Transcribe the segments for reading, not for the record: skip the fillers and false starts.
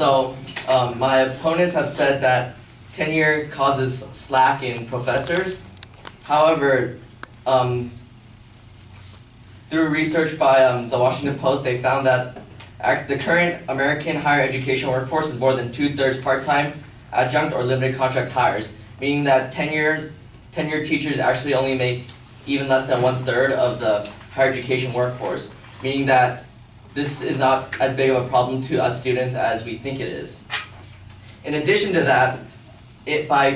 My opponents have said that tenure causes slack in professors. However, through research by the Washington Post, they found that the current American higher education workforce is more than 2/3 part-time, adjunct, or limited contract hires, meaning that tenured teachers actually only make even less than 1/3 of the higher education workforce, meaning that this is not as big of a problem to us students as we think it is. In addition to that,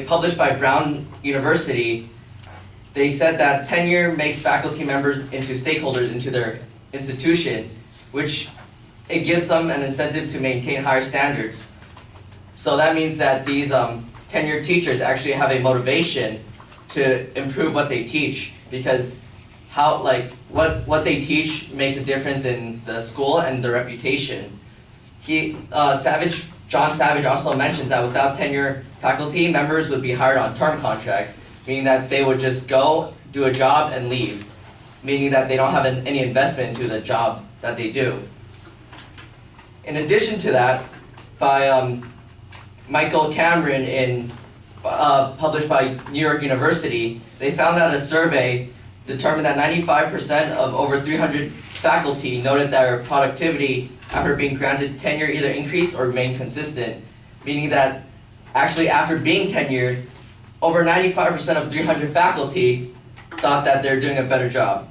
published by Brown University, they said that tenure makes faculty members into stakeholders into their institution, which it gives them an incentive to maintain higher standards. So that means that these tenured teachers actually have a motivation to improve what they teach, because what they teach makes a difference in the school and the reputation. John Savage also mentions that without tenure faculty, members would be hired on term contracts, meaning that they would just go, do a job, and leave, meaning that they don't have any investment into the job that they do. In addition to that, by Michael Cameron published by New York University, they found that a survey determined that 95% of over 300 faculty noted their productivity after being granted tenure either increased or remained consistent, meaning that actually after being tenured, over 95% of 300 faculty thought that they're doing a better job.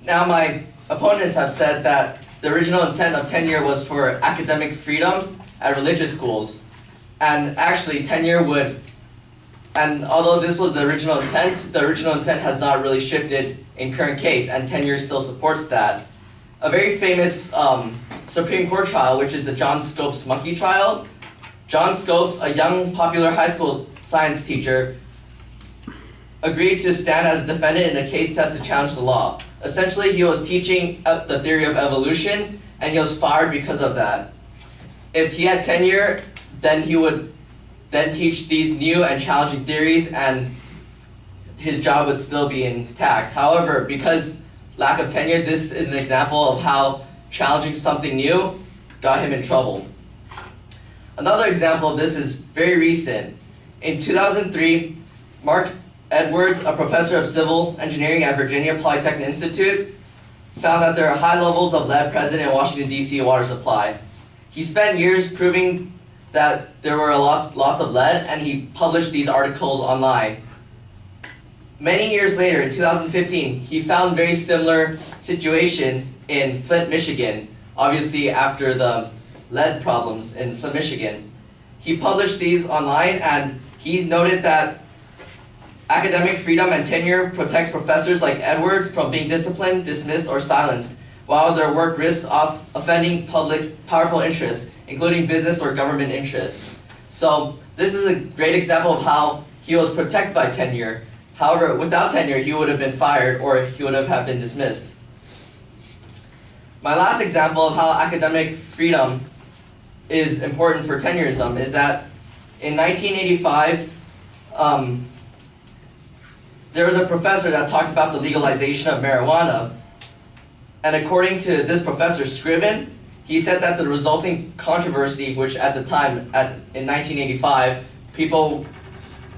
Now my opponents have said that the original intent of tenure was for academic freedom at religious schools, and actually although this was the original intent has not really shifted in current case, and tenure still supports that. A very famous Supreme Court trial, which is the John Scopes monkey trial. John Scopes, a young popular high school science teacher, agreed to stand as a defendant in a case test to challenge the law. Essentially, he was teaching the theory of evolution, and he was fired because of that. If he had tenure, then he would then teach these new and challenging theories, and his job would still be intact. However, because lack of tenure, this is an example of how challenging something new got him in trouble. Another example of this is very recent. In 2003, Mark Edwards, a professor of civil engineering at Virginia Polytechnic Institute, found that there are high levels of lead present in Washington, D.C. water supply. He spent years proving that there were lots of lead, and he published these articles online. Many years later, in 2015, he found very similar situations in Flint, Michigan, obviously after the lead problems in Flint, Michigan. He published these online, and he noted that academic freedom and tenure protects professors like Edward from being disciplined, dismissed, or silenced, while their work risks offending powerful interests, including business or government interests. So this is a great example of how he was protected by tenure. However, without tenure, he would have been fired or he would have been dismissed. My last example of how academic freedom is important for tenurism is that in 1985, there was a professor that talked about the legalization of marijuana. And according to this professor, Scriven, he said that the resulting controversy, which at the time, in 1985, people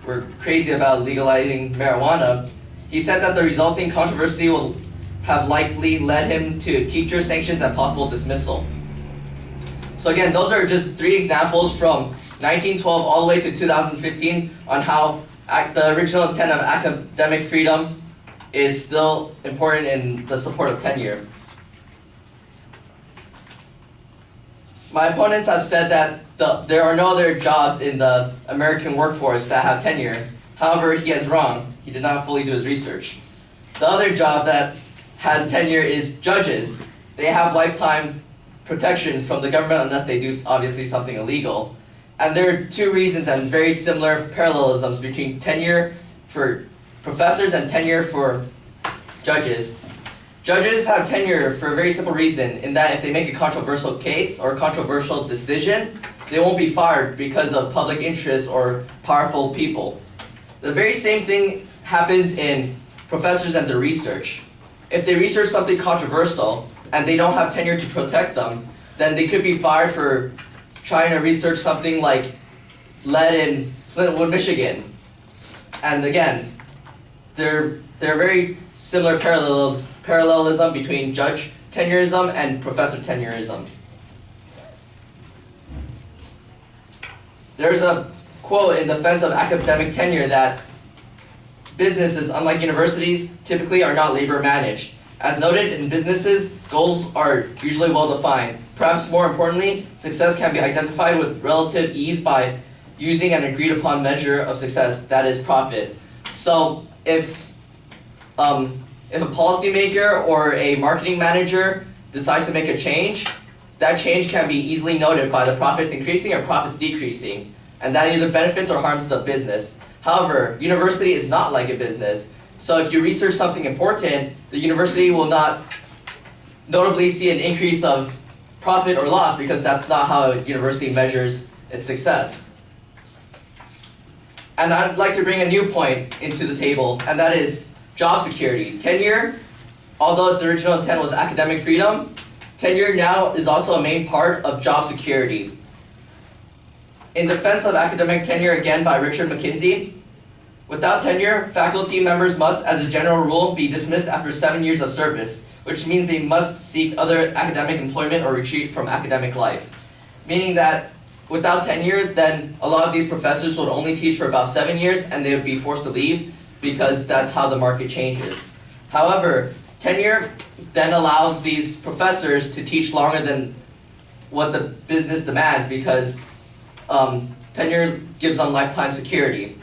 were crazy about legalizing marijuana, he said that the resulting controversy will have likely led him to teacher sanctions and possible dismissal. So again, those are just 3 examples from 1912 all the way to 2015 on how the original intent of academic freedom is still important in the support of tenure. My opponents have said that there are no other jobs in the American workforce that have tenure. However, he is wrong. He did not fully do his research. The other job that has tenure is judges. They have lifetime protection from the government unless they do obviously something illegal. And there are 2 reasons and very similar parallelisms between tenure for professors and tenure for judges. Judges have tenure for a very simple reason, in that if they make a controversial case or a controversial decision, they won't be fired because of public interest or powerful people. The very same thing happens in professors and their research. If they research something controversial and they don't have tenure to protect them, then they could be fired for trying to research something like lead in Flintwood, Michigan. And again, there are very similar parallelism between judge tenurism and professor tenurism. There's a quote in defense of academic tenure that businesses, unlike universities, typically are not labor managed. As noted, in businesses, goals are usually well defined. Perhaps more importantly, success can be identified with relative ease by using an agreed upon measure of success, that is profit. So if a policymaker or a marketing manager decides to make a change, that change can be easily noted by the profits increasing or profits decreasing, and that either benefits or harms the business. However, university is not like a business. So if you research something important, the university will not notably see an increase of profit or loss because that's not how a university measures its success. And I'd like to bring a new point into the table, and that is job security. Tenure, although its original intent was academic freedom, tenure now is also a main part of job security. In defense of academic tenure, again by Richard McKinsey, without tenure, faculty members must, as a general rule, be dismissed after 7 years of service, which means they must seek other academic employment or retreat from academic life. Meaning that without tenure, then a lot of these professors would only teach for about 7 years and they would be forced to leave because that's how the market changes. However, tenure then allows these professors to teach longer than what the business demands because tenure gives them lifetime security.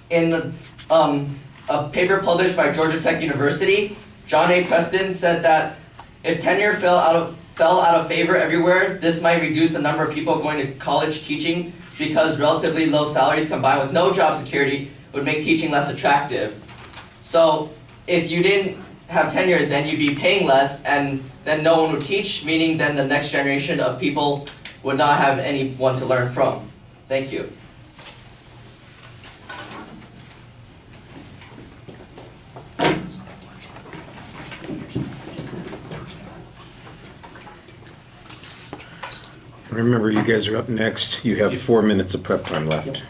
In a paper published by Georgia Tech University, John A. Preston said that if tenure fell out of favor everywhere, this might reduce the number of people going to college teaching because relatively low salaries combined with no job security would make teaching less attractive. So if you didn't have tenure, then you'd be paying less and then no one would teach, meaning then the next generation of people would not have anyone to learn from. Thank you. Remember, you guys are up next. You have 4 minutes of prep time left.